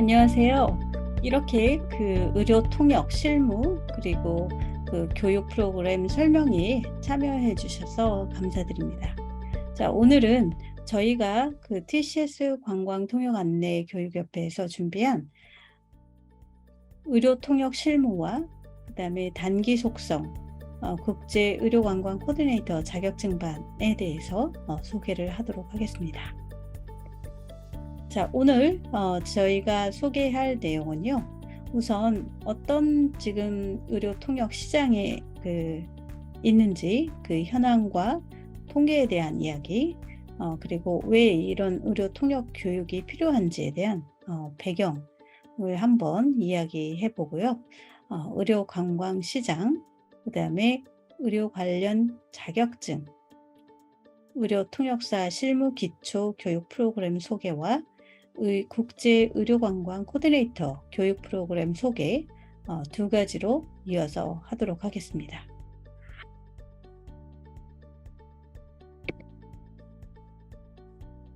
안녕하세요. 이렇게 의료 통역 실무 그리고 교육 프로그램 설명에 참여해 주셔서 감사드립니다. 자, 오늘은 저희가 TCS 관광 통역 안내 교육협회에서 준비한 의료 통역 실무와 그다음에 단기 속성 국제 의료 관광 코디네이터 자격증반에 대해서 소개를 하도록 하겠습니다. 자, 오늘 저희가 소개할 내용은요. 우선 어떤 지금 의료 통역 시장에 있는지 현황과 통계에 대한 이야기, 그리고 왜 이런 의료 통역 교육이 필요한지에 대한 배경을 한번 이야기해 보고요. 의료 관광 시장, 그다음에 의료 관련 자격증, 의료 통역사 실무 기초 교육 프로그램 소개와 국제 의료관광 코디네이터 교육 프로그램 소개 두 가지로 이어서 하도록 하겠습니다.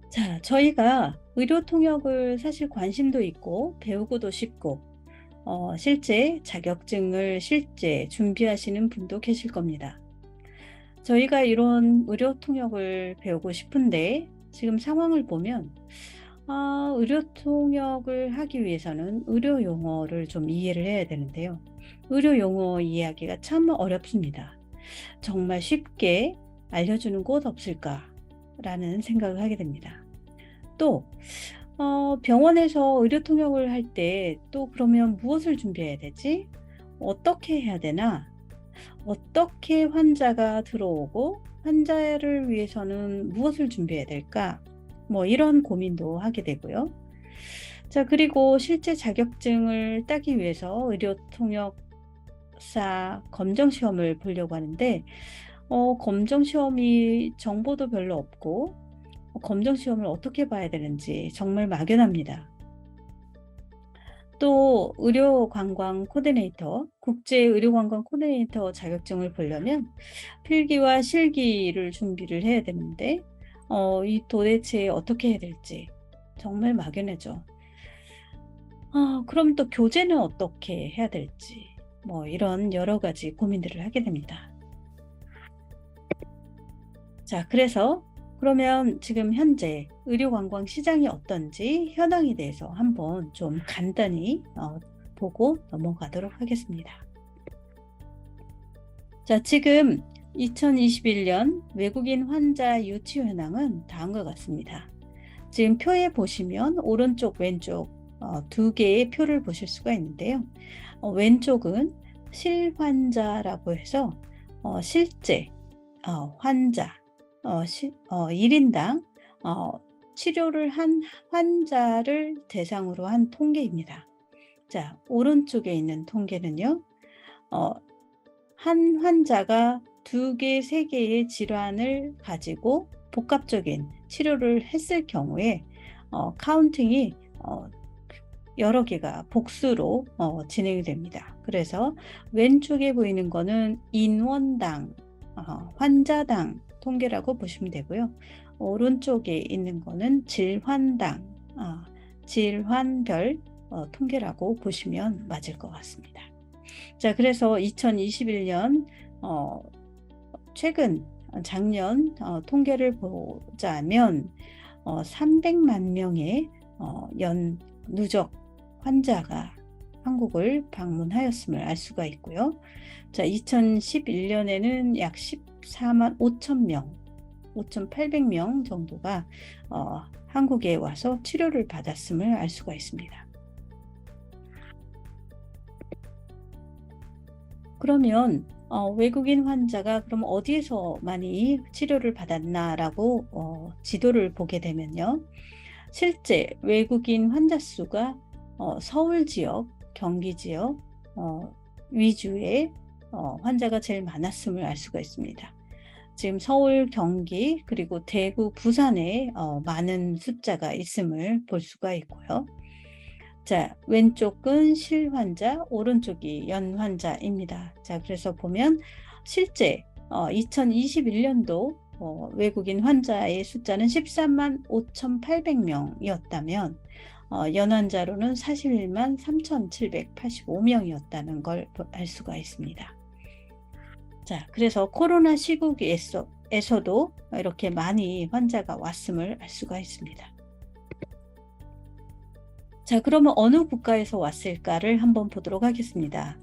자, 저희가 의료 통역을 사실 관심도 있고 배우고도 싶고 실제 자격증을 실제 준비하시는 분도 계실 겁니다. 저희가 이런 의료 통역을 배우고 싶은데 지금 상황을 보면 의료 통역을 하기 위해서는 의료 용어를 좀 이해를 해야 되는데요. 의료 용어 이야기가 참 어렵습니다. 정말 쉽게 알려주는 곳 없을까라는 생각을 하게 됩니다. 또 병원에서 의료 통역을 할 때 또 그러면 무엇을 준비해야 되지? 어떻게 해야 되나? 어떻게 환자가 들어오고 환자를 위해서는 무엇을 준비해야 될까? 이런 고민도 하게 되고요. 자, 그리고 실제 자격증을 따기 위해서 의료 통역사 검정 시험을 보려고 하는데 검정 시험이 정보도 별로 없고 검정 시험을 어떻게 봐야 되는지 정말 막연합니다. 또 의료관광 코디네이터, 국제 의료관광 코디네이터 자격증을 보려면 필기와 실기를 준비를 해야 되는데 이 도대체 어떻게 해야 될지 정말 막연하죠. 그럼 또 교재는 어떻게 해야 될지 이런 여러 가지 고민들을 하게 됩니다. 자, 그러면 지금 현재 의료관광 시장이 어떤지 현황에 대해서 한번 좀 간단히 보고 넘어가도록 하겠습니다. 자, 지금 2021년 외국인 환자 유치 현황은 다음과 같습니다. 지금 표에 보시면 오른쪽 왼쪽 두 개의 표를 보실 수가 있는데요. 왼쪽은 실환자라고 해서 실제 환자 1인당 치료를 한 환자를 대상으로 한 통계입니다. 자, 오른쪽에 있는 통계는요. 한 환자가 2개, 3개의 질환을 가지고 복합적인 치료를 했을 경우에 카운팅이 여러 개가 복수로 진행이 됩니다. 그래서 왼쪽에 보이는 거는 인원당, 환자당 통계라고 보시면 되고요. 오른쪽에 있는 거는 질환당, 질환별 통계라고 보시면 맞을 것 같습니다. 자, 그래서 2021년 최근 작년 통계를 보자면 300만 명의 누적 환자가 한국을 방문하였음을 알 수가 있고요. 자, 2011년에는 약 14만 5천 명, 5,800명 정도가 한국에 와서 치료를 받았음을 알 수가 있습니다. 그러면 외국인 환자가 그럼 어디에서 많이 치료를 받았나라고 지도를 보게 되면요. 실제 외국인 환자 수가 서울 지역, 경기 지역 위주의 환자가 제일 많았음을 알 수가 있습니다. 지금 서울, 경기, 그리고 대구, 부산에 많은 숫자가 있음을 볼 수가 있고요. 자, 왼쪽은 실환자, 오른쪽이 연환자입니다. 자, 그래서 보면 실제 2021년도 외국인 환자의 숫자는 13만 5,800명이었다면 연환자로는 41만 3,785명이었다는 걸 알 수가 있습니다. 자, 그래서 코로나 시국에서도 이렇게 많이 환자가 왔음을 알 수가 있습니다. 자, 그러면 어느 국가에서 왔을까를 한번 보도록 하겠습니다.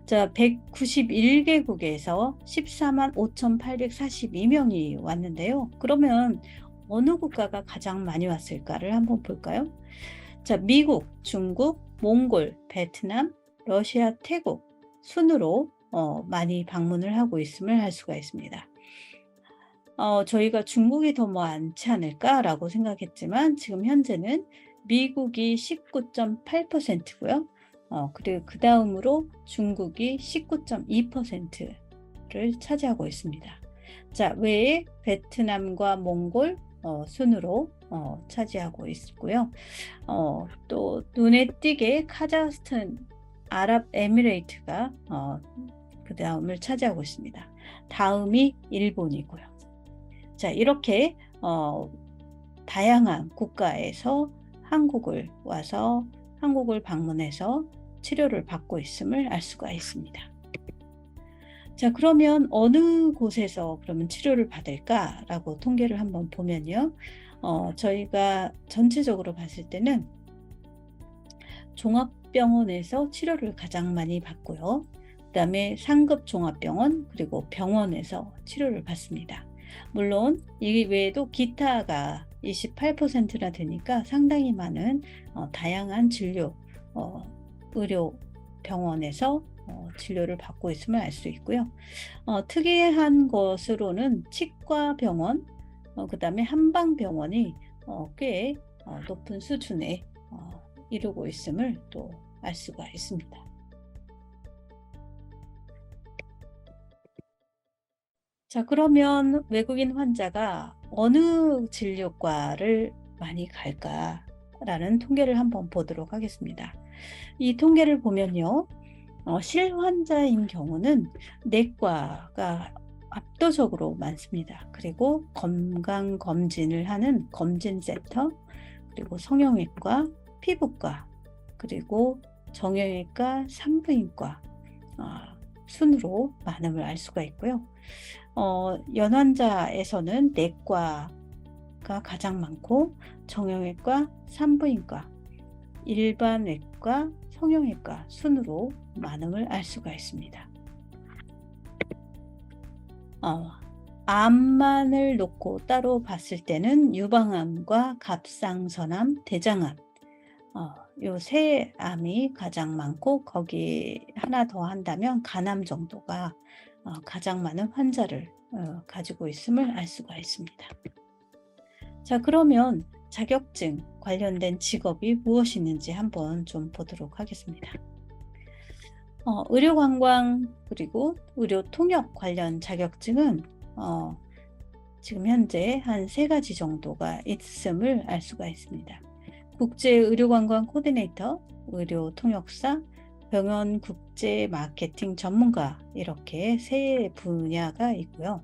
자, 191개국에서 14만 5,842명이 왔는데요. 그러면 어느 국가가 가장 많이 왔을까를 한번 볼까요? 자, 미국, 중국, 몽골, 베트남, 러시아, 태국 순으로 많이 방문을 하고 있음을 알 수가 있습니다. 저희가 중국이 더 많지 않을까라고 생각했지만 지금 현재는 미국이 19.8%고요. 그리고 그 다음으로 중국이 19.2%를 차지하고 있습니다. 자, 외에 베트남과 몽골 순으로 차지하고 있고요. 또 눈에 띄게 카자흐스탄, 아랍에미레이트가 그 다음을 차지하고 있습니다. 다음이 일본이고요. 자, 이렇게 다양한 국가에서 한국을 와서 한국을 방문해서 치료를 받고 있음을 알 수가 있습니다. 자, 그러면 어느 곳에서 그러면 치료를 받을까라고 통계를 한번 보면요. 저희가 전체적으로 봤을 때는 종합병원에서 치료를 가장 많이 받고요. 그 다음에 상급 종합병원 그리고 병원에서 치료를 받습니다. 물론 이 외에도 기타가 28%나 되니까 상당히 많은 다양한 진료 의료 병원에서 진료를 받고 있음을 알 수 있고요. 특이한 것으로는 치과병원, 그 다음에 한방병원이 꽤 높은 수준에 이루고 있음을 또 알 수가 있습니다. 자, 그러면 외국인 환자가 어느 진료과를 많이 갈까라는 통계를 한번 보도록 하겠습니다. 이 통계를 보면요. 실환자인 경우는 내과가 압도적으로 많습니다. 그리고 건강검진을 하는 검진센터, 그리고 성형외과, 피부과, 그리고 정형외과, 산부인과 순으로 많음을 알 수가 있고요. 연환자에서는 내과가 가장 많고 정형외과, 산부인과, 일반외과, 성형외과 순으로 많음을 알 수가 있습니다. 암만을 놓고 따로 봤을 때는 유방암과 갑상선암, 대장암 요 세 암이 가장 많고 거기 하나 더 한다면 간암 정도가 가장 많은 환자를 가지고 있음을 알 수가 있습니다. 자, 그러면 자격증 관련된 직업이 무엇이 있는지 한번 좀 보도록 하겠습니다. 의료관광 그리고 의료통역 관련 자격증은 지금 현재 한 3가지 정도가 있음을 알 수가 있습니다. 국제의료관광 코디네이터, 의료통역사, 병원 국제 마케팅 전문가 이렇게 3분야가 있고요.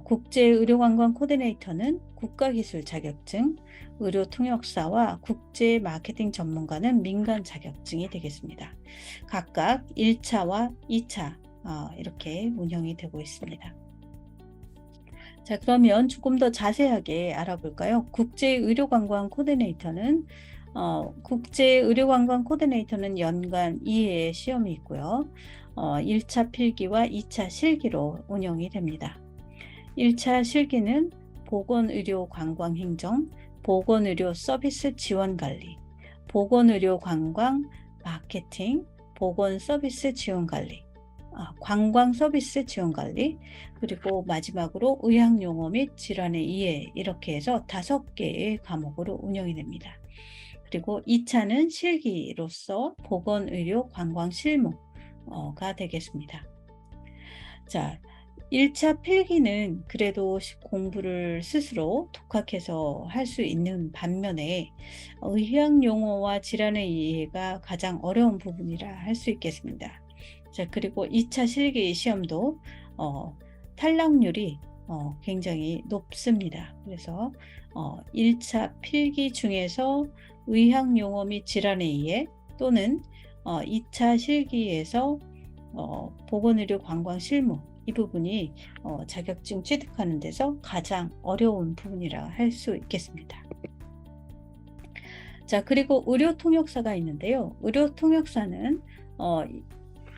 국제의료관광 코디네이터는 국가기술 자격증, 의료통역사와 국제 마케팅 전문가는 민간 자격증이 되겠습니다. 각각 1차와 2차 이렇게 운영이 되고 있습니다. 자, 그러면 조금 더 자세하게 알아볼까요? 국제의료관광 코디네이터는 국제의료관광 코디네이터는 연간 2회의 시험이 있고요. 1차 필기와 2차 실기로 운영이 됩니다. 1차 실기는 보건의료관광행정, 보건의료 서비스 지원관리, 보건의료관광 마케팅, 보건서비스 지원관리, 관광서비스 지원관리, 그리고 마지막으로 의학용어 및 질환의 이해 이렇게 해서 5개의 과목으로 운영이 됩니다. 그리고 2차는 실기로서 보건의료 관광 실무가 되겠습니다. 자, 1차 필기는 그래도 공부를 스스로 독학해서 할 수 있는 반면에 의학 용어와 질환의 이해가 가장 어려운 부분이라 할 수 있겠습니다. 자, 그리고 2차 실기 시험도 탈락률이 굉장히 높습니다. 그래서 1차 필기 중에서 의학용어 및 질환에 의해 또는 2차 실기에서 보건의료 관광 실무 이 부분이 자격증 취득하는 데서 가장 어려운 부분이라 할 수 있겠습니다. 자, 그리고 의료통역사가 있는데요. 의료통역사는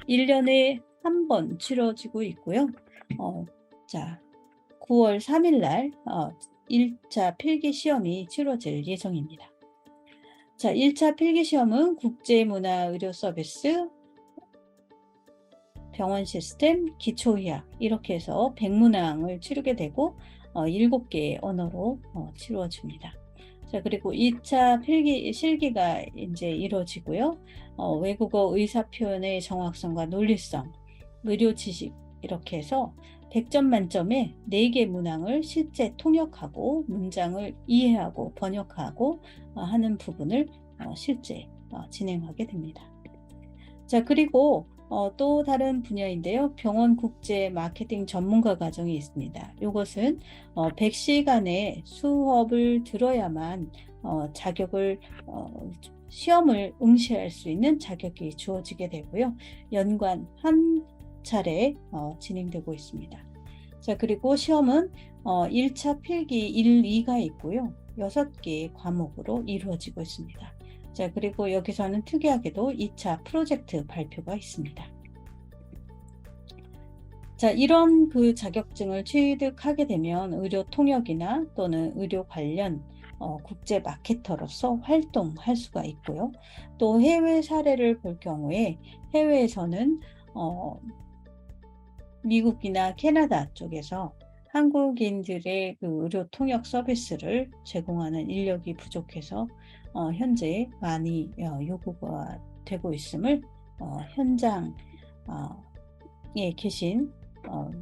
1년에 한 번 치러지고 있고요. 자, 9월 3일 날 1차 필기 시험이 치러질 예정입니다. 자, 1차 필기 시험은 국제문화의료 서비스, 병원 시스템, 기초의학 이렇게 해서 100문항을 치르게 되고 7개의 언어로 치루어집니다. 자, 그리고 2차 필기 실기가 이제 이루어지고요. 외국어 의사 표현의 정확성과 논리성, 의료 지식 이렇게 해서 100점 만점에 4개 문항을 실제 통역하고 문장을 이해하고 번역하고 하는 부분을 실제 진행하게 됩니다. 자, 그리고 또 다른 분야인데요. 병원 국제 마케팅 전문가 과정이 있습니다. 이것은 100시간의 수업을 들어야만 자격을 시험을 응시할 수 있는 자격이 주어지게 되고요. 연간 한 차례 진행되고 있습니다. 자, 그리고 시험은 1차 필기 1, 2가 있고요. 6개의 과목으로 이루어지고 있습니다. 자, 그리고 여기서는 특이하게도 2차 프로젝트 발표가 있습니다. 자, 이런 그 자격증을 취득하게 되면 의료 통역이나 또는 의료 관련 국제 마케터로서 활동할 수가 있고요. 또 해외 사례를 볼 경우에 해외에서는 미국이나 캐나다 쪽에서 한국인들의 그 의료 통역 서비스를 제공하는 인력이 부족해서 현재 많이 요구가 되고 있음을 현장에 계신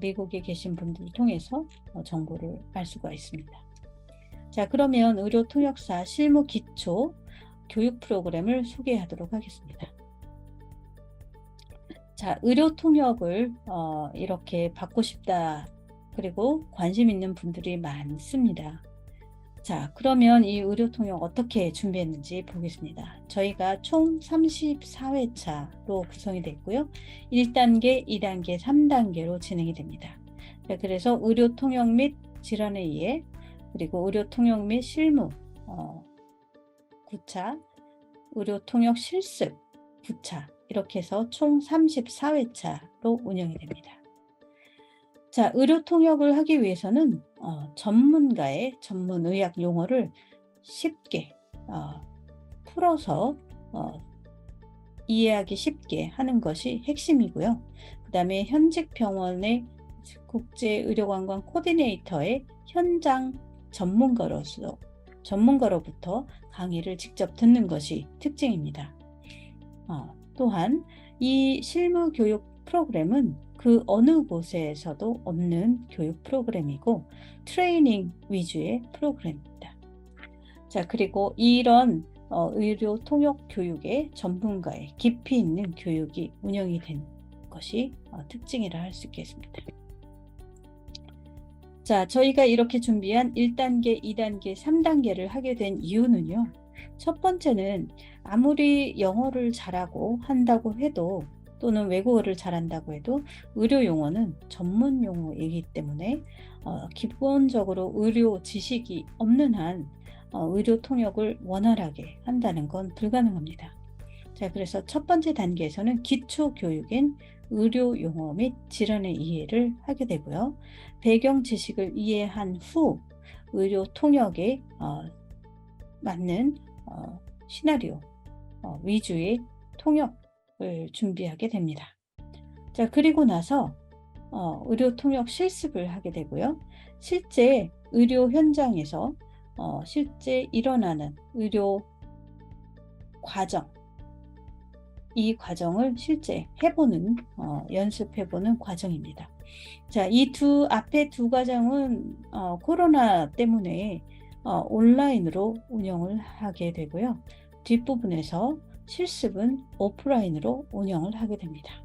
미국에 계신 분들을 통해서 정보를 알 수가 있습니다. 자, 그러면 의료 통역사 실무 기초 교육 프로그램을 소개하도록 하겠습니다. 자, 의료 통역을 이렇게 받고 싶다. 그리고 관심 있는 분들이 많습니다. 자, 그러면 이 의료 통역 어떻게 준비했는지 보겠습니다. 저희가 총 34회차로 구성이 됐고요. 1단계, 2단계, 3단계로 진행이 됩니다. 자, 그래서 의료 통역 및 질환에 의해 그리고 의료 통역 및 실무 9차, 의료 통역 실습 9차 이렇게 해서 총 34회차로 운영이 됩니다. 자, 의료 통역을 하기 위해서는 전문가의 전문의학 용어를 쉽게 풀어서 이해하기 쉽게 하는 것이 핵심이고요. 그 다음에 현직 병원의 국제의료관광 코디네이터의 현장 전문가로부터 강의를 직접 듣는 것이 특징입니다. 또한 이 실무 교육 프로그램은 그 어느 곳에서도 없는 교육 프로그램이고 트레이닝 위주의 프로그램입니다. 자, 그리고 이런 의료 통역 교육의 전문가의 깊이 있는 교육이 운영이 된 것이 특징이라 할 수 있겠습니다. 자, 저희가 이렇게 준비한 1단계, 2단계, 3단계를 하게 된 이유는요. 첫 번째는 아무리 영어를 잘하고 한다고 해도 또는 외국어를 잘한다고 해도 의료 용어는 전문 용어이기 때문에 기본적으로 의료 지식이 없는 한 의료 통역을 원활하게 한다는 건 불가능합니다. 자, 그래서 첫 번째 단계에서는 기초 교육인 의료 용어 및 질환의 이해를 하게 되고요. 배경 지식을 이해한 후 의료 통역에 맞는 시나리오 위주의 통역을 준비하게 됩니다. 자, 그리고 나서 의료 통역 실습을 하게 되고요. 실제 의료 현장에서 실제 일어나는 의료 과정, 이 과정을 실제 해보는 연습해보는 과정입니다. 자, 이 앞에 두 과정은 코로나 때문에 온라인으로 운영을 하게 되고요. 뒷부분에서 실습은 오프라인으로 운영을 하게 됩니다.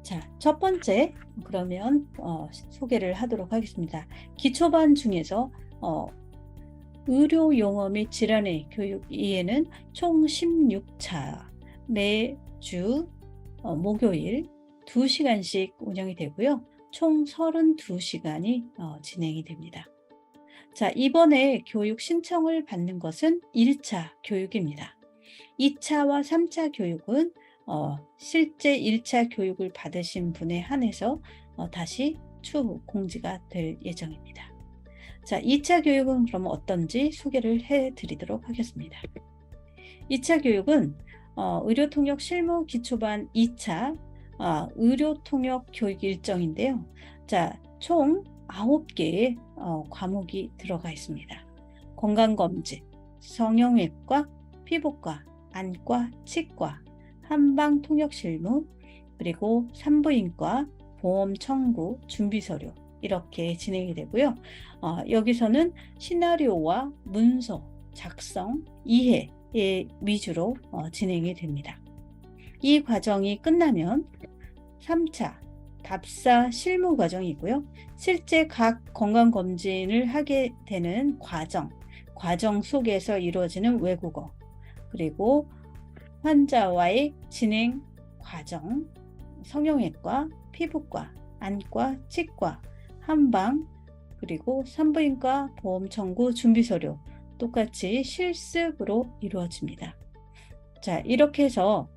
자, 첫 번째 그러면 소개를 하도록 하겠습니다. 기초반 중에서 의료 용어 및 질환의 교육 이해는 총 16차 매주 목요일 2시간씩 운영이 되고요. 총 32시간이 진행이 됩니다. 자, 이번에 교육 신청을 받는 것은 1차 교육입니다. 2차와 3차 교육은 실제 1차 교육을 받으신 분에 한해서 다시 추후 공지가 될 예정입니다. 자, 2차 교육은 그럼 어떤지 소개를 해드리도록 하겠습니다. 2차 교육은 의료통역 실무 기초반 2차 의료통역 교육 일정인데요. 자, 총 9개의 과목이 들어가 있습니다. 건강검진, 성형외과, 피부과, 안과, 치과, 한방통역실무, 그리고 산부인과, 보험 청구, 준비서류 이렇게 진행이 되고요. 여기서는 시나리오와 문서, 작성, 이해 위주로 진행이 됩니다. 이 과정이 끝나면 3차 답사 실무 과정이고요. 실제 각 건강검진을 하게 되는 과정 속에서 이루어지는 외국어, 그리고 환자와의 진행 과정, 성형외과, 피부과, 안과, 치과, 한방, 그리고 산부인과, 보험 청구, 준비서류 똑같이 실습으로 이루어집니다. 자, 이렇게 해서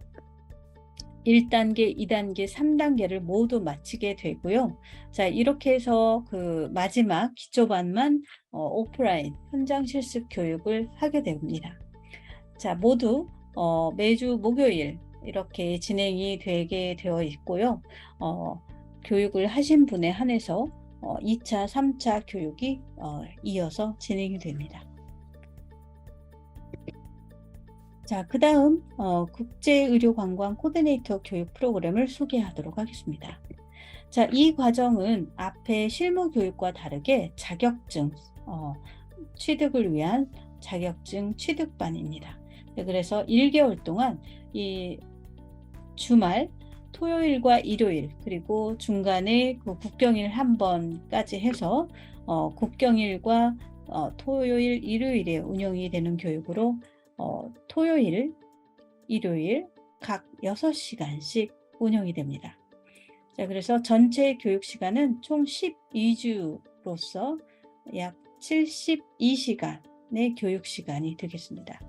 1단계, 2단계, 3단계를 모두 마치게 되고요. 자, 이렇게 해서 그 마지막 기초반만 오프라인 현장 실습 교육을 하게 됩니다. 자, 모두 매주 목요일 이렇게 진행이 되게 되어 있고요. 교육을 하신 분에 한해서 2차, 3차 교육이 이어서 진행이 됩니다. 자, 그 다음 국제의료관광 코디네이터 교육 프로그램을 소개하도록 하겠습니다. 자, 이 과정은 앞에 실무 교육과 다르게 자격증 취득을 위한 자격증 취득반입니다. 네, 그래서 1개월 동안 이 주말 토요일과 일요일, 그리고 중간에 그 국경일 한 번까지 해서 국경일과 토요일, 일요일에 운영이 되는 교육으로 토요일, 일요일 각 6시간씩 운영이 됩니다. 자, 그래서 전체 교육 시간은 총 12주로서 약 72시간의 교육 시간이 되겠습니다.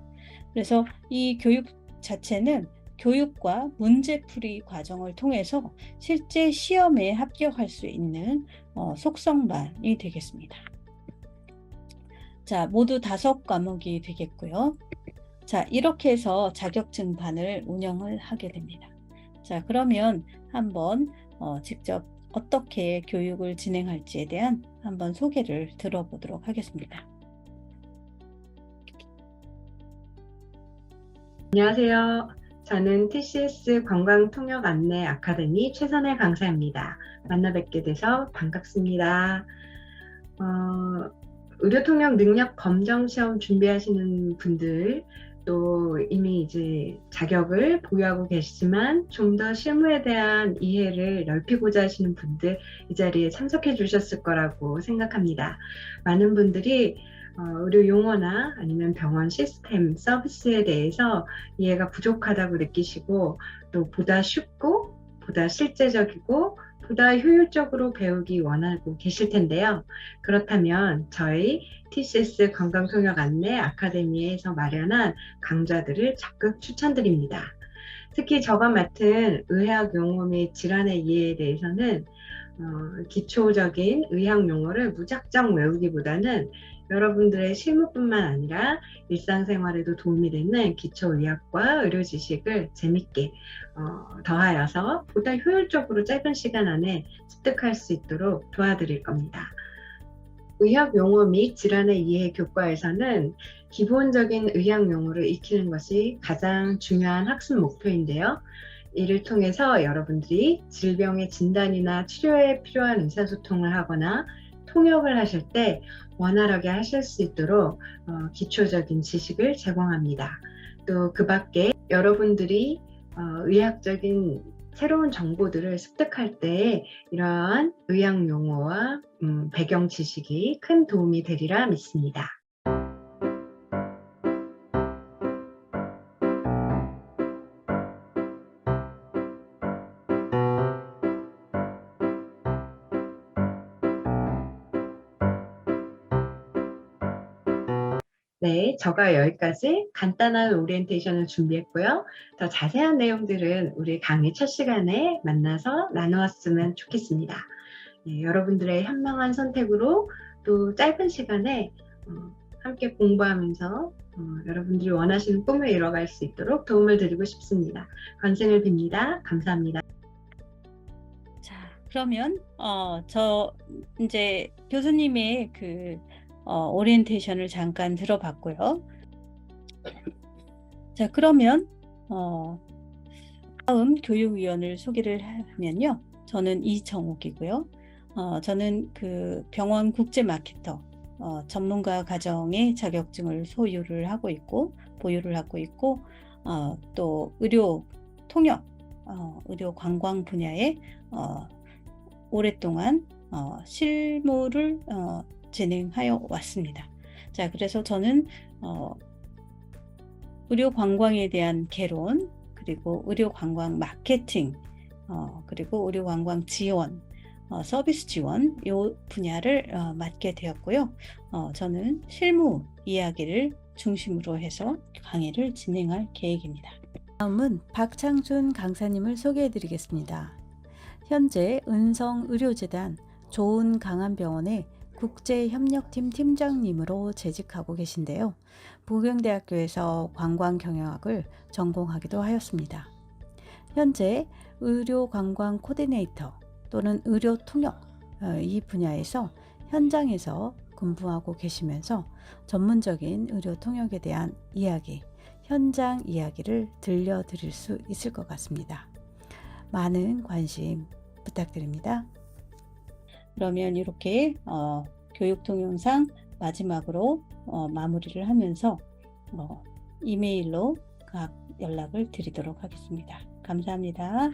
그래서 이 교육 자체는 교육과 문제풀이 과정을 통해서 실제 시험에 합격할 수 있는 속성반이 되겠습니다. 자, 모두 5과목이 되겠고요. 자, 이렇게 해서 자격증반을 운영을 하게 됩니다. 자, 그러면 한번 직접 어떻게 교육을 진행할지에 대한 한번 소개를 들어보도록 하겠습니다. 안녕하세요. 저는 TCS 관광통역 안내 아카데미 최선혜 강사입니다. 만나 뵙게 돼서 반갑습니다. 의료통역 능력 검정 시험 준비하시는 분들, 또 이미 이제 자격을 보유하고 계시지만 좀 더 실무에 대한 이해를 넓히고자 하시는 분들 이 자리에 참석해 주셨을 거라고 생각합니다. 많은 분들이 의료 용어나 아니면 병원 시스템, 서비스에 대해서 이해가 부족하다고 느끼시고 또 보다 쉽고 보다 실제적이고 보다 효율적으로 배우기 원하고 계실 텐데요. 그렇다면 저희 TCS 관광통역 안내 아카데미에서 마련한 강좌들을 적극 추천드립니다. 특히 저가 맡은 의학 용어 및 질환의 이해에 대해서는 기초적인 의학 용어를 무작정 외우기보다는 여러분들의 실무뿐만 아니라 일상생활에도 도움이 되는 기초의학과 의료 지식을 재밌게 더하여서 보다 효율적으로 짧은 시간 안에 습득할 수 있도록 도와드릴 겁니다. 의학 용어 및 질환의 이해 교과에서는 기본적인 의학 용어를 익히는 것이 가장 중요한 학습 목표인데요. 이를 통해서 여러분들이 질병의 진단이나 치료에 필요한 의사소통을 하거나 통역을 하실 때 원활하게 하실 수 있도록 기초적인 지식을 제공합니다. 또 그 밖에 여러분들이 의학적인 새로운 정보들을 습득할 때 이러한 의학 용어와 배경 지식이 큰 도움이 되리라 믿습니다. 네, 제가 여기까지 간단한 오리엔테이션을 준비했고요. 더 자세한 내용들은 우리 강의 첫 시간에 만나서 나누었으면 좋겠습니다. 네, 여러분들의 현명한 선택으로 또 짧은 시간에 함께 공부하면서 여러분들이 원하시는 꿈을 이뤄갈 수 있도록 도움을 드리고 싶습니다. 관심을 빕니다. 감사합니다. 자, 그러면 저 이제 교수님의 오리엔테이션을 잠깐 들어봤고요. 자, 그러면 다음 교육위원을 소개를 하면요. 저는 이정옥이고요. 저는 병원 국제마케터 전문가 과정의 자격증을 보유를 하고 있고, 또 의료 통역, 의료 관광 분야에 오랫동안 실무를 진행하여 왔습니다. 자, 그래서 저는 의료 관광에 대한 개론, 그리고 의료 관광 마케팅, 그리고 의료 관광 지원, 서비스 지원 이 분야를 맡게 되었고요. 저는 실무 이야기를 중심으로 해서 강의를 진행할 계획입니다. 다음은 박창준 강사님을 소개해 드리겠습니다. 현재 은성의료재단 좋은강안병원의 국제협력팀 팀장님으로 재직하고 계신데요. 부경대학교에서 관광경영학을 전공하기도 하였습니다. 현재 의료관광 코디네이터 또는 의료통역 이 분야에서 현장에서 근무하고 계시면서 전문적인 의료통역에 대한 이야기, 현장 이야기를 들려드릴 수 있을 것 같습니다. 많은 관심 부탁드립니다. 그러면 이렇게 교육 동영상 마지막으로 마무리를 하면서 이메일로 각 연락을 드리도록 하겠습니다. 감사합니다.